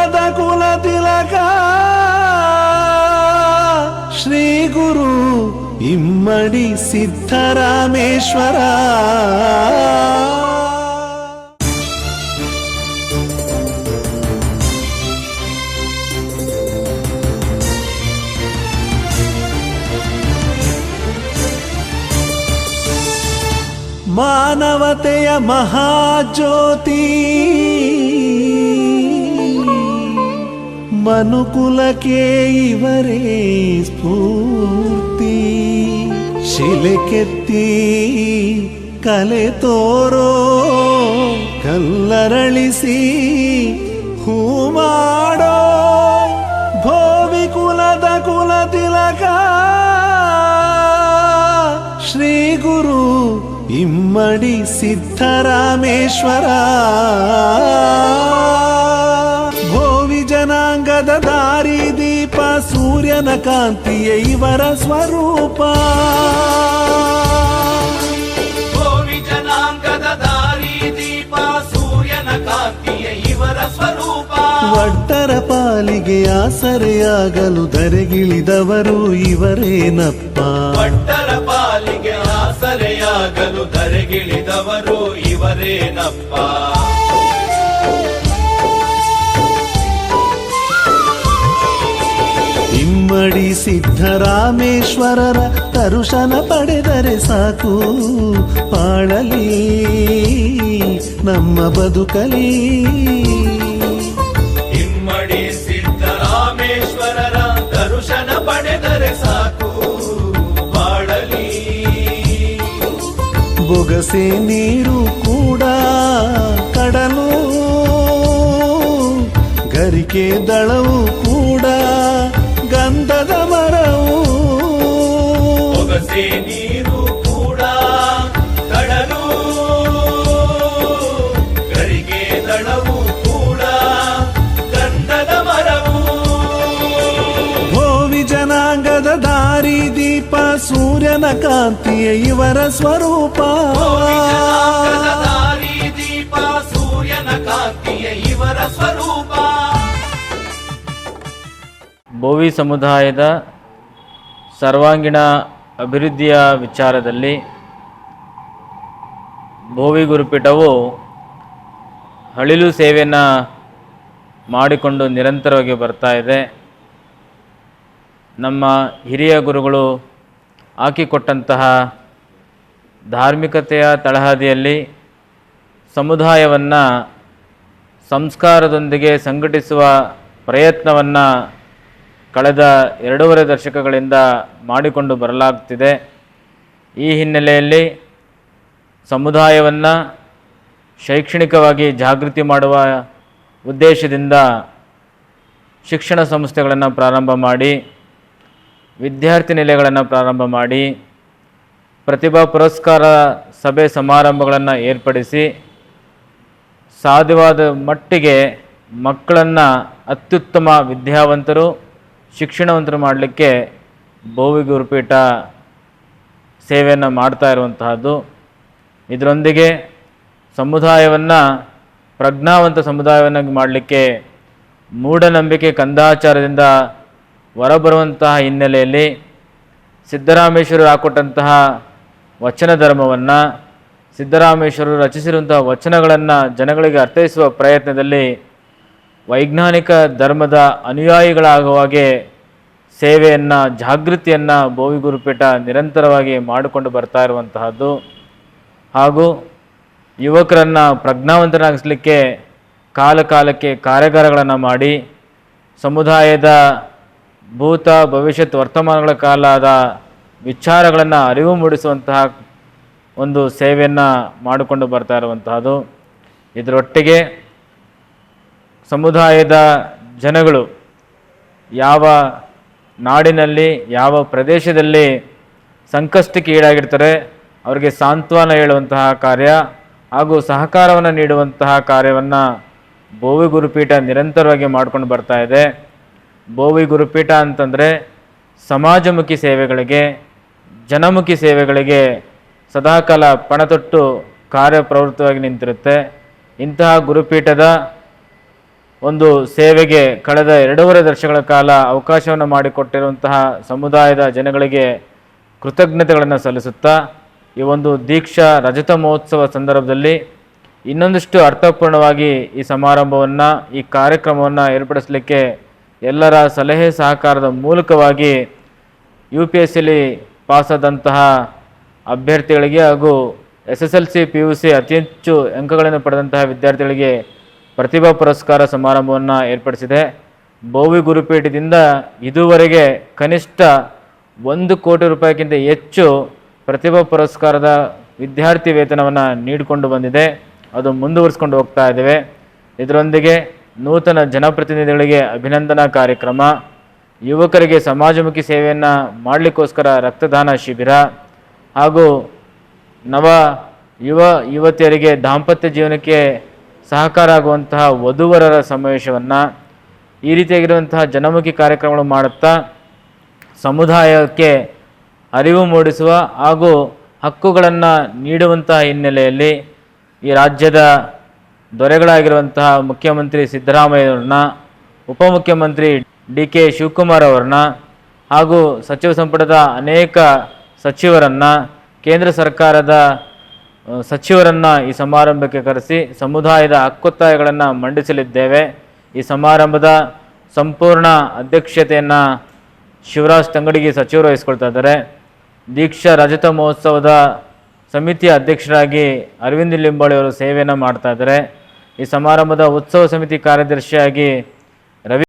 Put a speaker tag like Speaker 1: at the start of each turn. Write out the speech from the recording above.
Speaker 1: ಕುಲದ ಕುಲ ತಿಲಕ ಶ್ರೀ ಗುರು ಇಮ್ಮಡಿ ಸಿದ್ಧರಾಮೇಶ್ವರ. ಮಾನವತೆಯ ಮಹಾಜ್ಯೋತಿ ಮನುಕುಲಕ್ಕೆ ಇವರೇ ಸ್ಫೂರ್ತಿ. ಶಿಲೆ ಕೆತ್ತಿ ಕಲೆ ತೋರೋ ಕಲ್ಲರಳಿಸಿ ಹೂ ಮಾಡೋ ಭೋವಿ ಕುಲದ ಕುಲ ತಿಲಕ ಶ್ರೀ ಗುರು ಇಮ್ಮಡಿ ಸಿದ್ಧರಾಮೇಶ್ವರ. ಭೋವಿ ಜನಾಂಗದ ದಾರಿ ದೀಪ ಸೂರ್ಯನ ಕಾಂತಿಯ ಇವರ ಸ್ವರೂಪ.
Speaker 2: ಭೋವಿ ಜನಾಂಗದ ದಾರಿ ದೀಪ ಸೂರ್ಯನ ಕಾಂತಿಯ ಇವರ ಸ್ವರೂಪ.
Speaker 1: ಒಡ್ಡರ ಪಾಲಿಗೆ ಆಸರೆಯಾಗಲು ಧರೆಗಿಳಿದವರು ಇವರೇನಪ್ಪ.
Speaker 2: ಒಡ್ಡರ ಪಾಲಿಗೆ ಆಸರೆಯಾಗಲು ಧರೆಗಿಳಿದವರು ಇವರೇನಪ್ಪ.
Speaker 1: ಇಮ್ಮಡಿ ಸಿದ್ಧರಾಮೇಶ್ವರರ ದರ್ಶನ ಪಡೆದರೆ ಸಾಕು, ಬಾಳಲಿ ನಮ್ಮ ಬದುಕಲಿ.
Speaker 2: ಇಮ್ಮಡಿ ಸಿದ್ಧರಾಮೇಶ್ವರರ ದರ್ಶನ ಪಡೆದರೆ ಸಾಕು, ಬಾಳಲಿ.
Speaker 1: ಬೊಗಸೆ ನೀರು ಕೂಡ ಕಡಲು, ಗರಿಕೆ ದಳವು ಕೂಡ ಗಂಧದ ಮರವು.
Speaker 2: ಬೊಗಸೆ ನೀರು ಕೂಡ ಕಡಲು, ಗರಿಗೆ ದಳವು ಕೂಡ ಗಂಧದ ಮರವು.
Speaker 1: ಭೋವಿ ಜನಾಂಗದ ದಾರಿ ದೀಪ ಸೂರ್ಯನ ಕಾಂತಿಯ ಇವರ ಸ್ವರೂಪ.
Speaker 2: ದಾರಿ ದೀಪ ಸೂರ್ಯನ ಕಾಂತಿಯ ಇವರ ಸ್ವರೂಪ.
Speaker 3: ಭೋವಿ ಸಮುದಾಯದ ಸರ್ವಾಂಗೀಣ ಅಭಿವೃದ್ಧಿಯ ವಿಚಾರದಲ್ಲಿ ಭೋವಿ ಗುರುಪೀಠವು ಅಳಿಲು ಸೇವೆಯನ್ನು ಮಾಡಿಕೊಂಡು ನಿರಂತರವಾಗಿ ಬರ್ತಾ ಇದೆ. ನಮ್ಮ ಹಿರಿಯ ಗುರುಗಳು ಹಾಕಿಕೊಟ್ಟಂತಹ ಧಾರ್ಮಿಕತೆಯ ತಳಹದಿಯಲ್ಲಿ ಸಮುದಾಯವನ್ನು ಸಂಸ್ಕಾರದೊಂದಿಗೆ ಸಂಘಟಿಸುವ ಪ್ರಯತ್ನವನ್ನು ಕಳೆದ 2.5 ದಶಕಗಳಿಂದ ಮಾಡಿಕೊಂಡು ಬರಲಾಗುತ್ತಿದೆ. ಈ ಹಿನ್ನೆಲೆಯಲ್ಲಿ ಸಮುದಾಯವನ್ನು ಶೈಕ್ಷಣಿಕವಾಗಿ ಜಾಗೃತಿ ಮಾಡುವ ಉದ್ದೇಶದಿಂದ ಶಿಕ್ಷಣ ಸಂಸ್ಥೆಗಳನ್ನು ಪ್ರಾರಂಭ ಮಾಡಿ, ವಿದ್ಯಾರ್ಥಿ ನಿಲಯಗಳನ್ನು ಪ್ರಾರಂಭ ಮಾಡಿ, ಪ್ರತಿಭಾ ಪುರಸ್ಕಾರ ಸಭೆ ಸಮಾರಂಭಗಳನ್ನು ಏರ್ಪಡಿಸಿ ಸಾಧ್ಯವಾದ ಮಟ್ಟಿಗೆ ಮಕ್ಕಳನ್ನು ಅತ್ಯುತ್ತಮ ವಿದ್ಯಾವಂತರು ಶಿಕ್ಷಣವಂತರು ಮಾಡಲಿಕ್ಕೆ ಭೋವಿ ಗುರುಪೀಠ ಸೇವೆಯನ್ನು ಮಾಡ್ತಾ ಇರುವಂತಹದ್ದು. ಇದರೊಂದಿಗೆ ಸಮುದಾಯವನ್ನು ಪ್ರಜ್ಞಾವಂತ ಸಮುದಾಯವನ್ನಾಗಿ ಮಾಡಲಿಕ್ಕೆ ಮೂಢನಂಬಿಕೆ ಕಂದಾಚಾರದಿಂದ ಹೊರಬರುವಂತಹ ಹಿನ್ನೆಲೆಯಲ್ಲಿ ಸಿದ್ದರಾಮೇಶ್ವರರು ಹಾಕೊಟ್ಟಂತಹ ವಚನ ಧರ್ಮವನ್ನು, ಸಿದ್ದರಾಮೇಶ್ವರರು ರಚಿಸಿರುವಂತಹ ವಚನಗಳನ್ನು ಜನಗಳಿಗೆ ಅರ್ಥೈಸುವ ಪ್ರಯತ್ನದಲ್ಲಿ ವೈಜ್ಞಾನಿಕ ಧರ್ಮದ ಅನುಯಾಯಿಗಳಾಗುವ ಹಾಗೆ ಸೇವೆಯನ್ನು, ಜಾಗೃತಿಯನ್ನು ಭೋವಿ ಗುರುಪೀಠ ನಿರಂತರವಾಗಿ ಮಾಡಿಕೊಂಡು ಬರ್ತಾ ಇರುವಂತಹದ್ದು. ಹಾಗೂ ಯುವಕರನ್ನು ಪ್ರಜ್ಞಾವಂತರಾಗಿಸಲಿಕ್ಕೆ ಕಾಲಕಾಲಕ್ಕೆ ಕಾರ್ಯಾಗಾರಗಳನ್ನು ಮಾಡಿ ಸಮುದಾಯದ ಭೂತ ಭವಿಷ್ಯತ್ ವರ್ತಮಾನಗಳ ಕಾಲದ ವಿಚಾರಗಳನ್ನು ಅರಿವು ಮೂಡಿಸುವಂತಹ ಒಂದು ಸೇವೆಯನ್ನು ಮಾಡಿಕೊಂಡು ಬರ್ತಾ ಇರುವಂತಹದ್ದು. ಇದರೊಟ್ಟಿಗೆ ಸಮುದಾಯದ ಜನಗಳು ಯಾವ ನಾಡಿನಲ್ಲಿ ಯಾವ ಪ್ರದೇಶದಲ್ಲಿ ಸಂಕಷ್ಟಕ್ಕೆ ಈಡಾಗಿರ್ತಾರೆ ಅವರಿಗೆ ಸಾಂತ್ವನ ಹೇಳುವಂತಹ ಕಾರ್ಯ ಹಾಗೂ ಸಹಕಾರವನ್ನು ನೀಡುವಂತಹ ಕಾರ್ಯವನ್ನು ಭೋವಿ ಗುರುಪೀಠ ನಿರಂತರವಾಗಿ ಮಾಡಿಕೊಂಡು ಬರ್ತಾ ಇದೆ. ಭೋವಿ ಗುರುಪೀಠ ಅಂತಂದರೆ ಸಮಾಜಮುಖಿ ಸೇವೆಗಳಿಗೆ, ಜನಮುಖಿ ಸೇವೆಗಳಿಗೆ ಸದಾಕಾಲ ಪಣತೊಟ್ಟು ಕಾರ್ಯಪ್ರವೃತ್ತವಾಗಿ ನಿಂತಿರುತ್ತೆ. ಇಂತಹ ಗುರುಪೀಠದ ಒಂದು ಸೇವೆಗೆ ಕಳೆದ 2.5 ವರ್ಷಗಳ ಕಾಲ ಅವಕಾಶವನ್ನು ಮಾಡಿಕೊಟ್ಟಿರುವಂತಹ ಸಮುದಾಯದ ಜನಗಳಿಗೆ ಕೃತಜ್ಞತೆಗಳನ್ನು ಸಲ್ಲಿಸುತ್ತಾ ಈ ಒಂದು ದೀಕ್ಷಾ ರಜತ ಮಹೋತ್ಸವ ಸಂದರ್ಭದಲ್ಲಿ ಇನ್ನೊಂದಿಷ್ಟು ಅರ್ಥಪೂರ್ಣವಾಗಿ ಈ ಸಮಾರಂಭವನ್ನು ಈ ಕಾರ್ಯಕ್ರಮವನ್ನು ಏರ್ಪಡಿಸಲಿಕ್ಕೆ ಎಲ್ಲರ ಸಲಹೆ ಸಹಕಾರದ ಮೂಲಕವಾಗಿ UPSCಯಲ್ಲಿ ಪಾಸಾದಂತಹ ಅಭ್ಯರ್ಥಿಗಳಿಗೆ ಹಾಗೂ SSLC PUC ಅತಿ ಹೆಚ್ಚು ಅಂಕಗಳನ್ನು ಪಡೆದಂತಹ ವಿದ್ಯಾರ್ಥಿಗಳಿಗೆ ಪ್ರತಿಭಾ ಪುರಸ್ಕಾರ ಸಮಾರಂಭವನ್ನು ಏರ್ಪಡಿಸಿದೆ. ಬೋವಿ ಗುರುಪೀಠದಿಂದ ಇದುವರೆಗೆ ಕನಿಷ್ಠ 1 ಕೋಟಿ ರೂಪಾಯಿಗಿಂತ ಹೆಚ್ಚು ಪ್ರತಿಭಾ ಪುರಸ್ಕಾರದ ವಿದ್ಯಾರ್ಥಿ ವೇತನವನ್ನು ನೀಡಿಕೊಂಡು ಬಂದಿದೆ. ಅದು ಮುಂದುವರಿಸಿಕೊಂಡು ಹೋಗ್ತಾ ಇದ್ದೇವೆ. ಇದರೊಂದಿಗೆ ನೂತನ ಜನಪ್ರತಿನಿಧಿಗಳಿಗೆ ಅಭಿನಂದನಾ ಕಾರ್ಯಕ್ರಮ, ಯುವಕರಿಗೆ ಸಮಾಜಮುಖಿ ಸೇವೆಯನ್ನು ಮಾಡಲಿಕ್ಕೋಸ್ಕರ ರಕ್ತದಾನ ಶಿಬಿರ ಹಾಗೂ ಯುವತಿಯರಿಗೆ ದಾಂಪತ್ಯ ಜೀವನಕ್ಕೆ ಸಹಕಾರ ಆಗುವಂತಹ ವಧುವರರ ಸಮಾವೇಶವನ್ನು ಈ ರೀತಿಯಾಗಿರುವಂತಹ ಜನಮುಖಿ ಕಾರ್ಯಕ್ರಮಗಳು ಮಾಡುತ್ತಾ ಸಮುದಾಯಕ್ಕೆ ಅರಿವು ಮೂಡಿಸುವ ಹಾಗೂ ಹಕ್ಕುಗಳನ್ನು ನೀಡುವಂತಹ ಹಿನ್ನೆಲೆಯಲ್ಲಿ ಈ ರಾಜ್ಯದ ದೊರೆಗಳಾಗಿರುವಂತಹ ಮುಖ್ಯಮಂತ್ರಿ ಸಿದ್ದರಾಮಯ್ಯವ್ರನ್ನ, ಉಪಮುಖ್ಯಮಂತ್ರಿ DK ಶಿವಕುಮಾರ್ ಅವ್ರನ್ನ ಹಾಗೂ ಸಚಿವ ಸಂಪುಟದ ಅನೇಕ ಸಚಿವರನ್ನು, ಕೇಂದ್ರ ಸರ್ಕಾರದ ಸಚಿವರನ್ನು ಈ ಸಮಾರಂಭಕ್ಕೆ ಕರೆಸಿ ಸಮುದಾಯದ ಹಕ್ಕೊತ್ತಾಯಗಳನ್ನು ಮಂಡಿಸಲಿದ್ದೇವೆ. ಈ ಸಮಾರಂಭದ ಸಂಪೂರ್ಣ ಅಧ್ಯಕ್ಷತೆಯನ್ನು ಶಿವರಾಜ್ ತಂಗಡಗಿ ಸಚಿವರು ವಹಿಸ್ಕೊಳ್ತಾ ಇದ್ದಾರೆ. ದೀಕ್ಷಾ ರಜತ ಮಹೋತ್ಸವದ ಸಮಿತಿಯ ಅಧ್ಯಕ್ಷರಾಗಿ ಅರವಿಂದ್ ಲಿಂಬಾಳಿ ಅವರು ಸೇವೆಯನ್ನು ಮಾಡ್ತಾ ಇದ್ದಾರೆ. ಈ ಸಮಾರಂಭದ ಉತ್ಸವ ಸಮಿತಿ ಕಾರ್ಯದರ್ಶಿಯಾಗಿ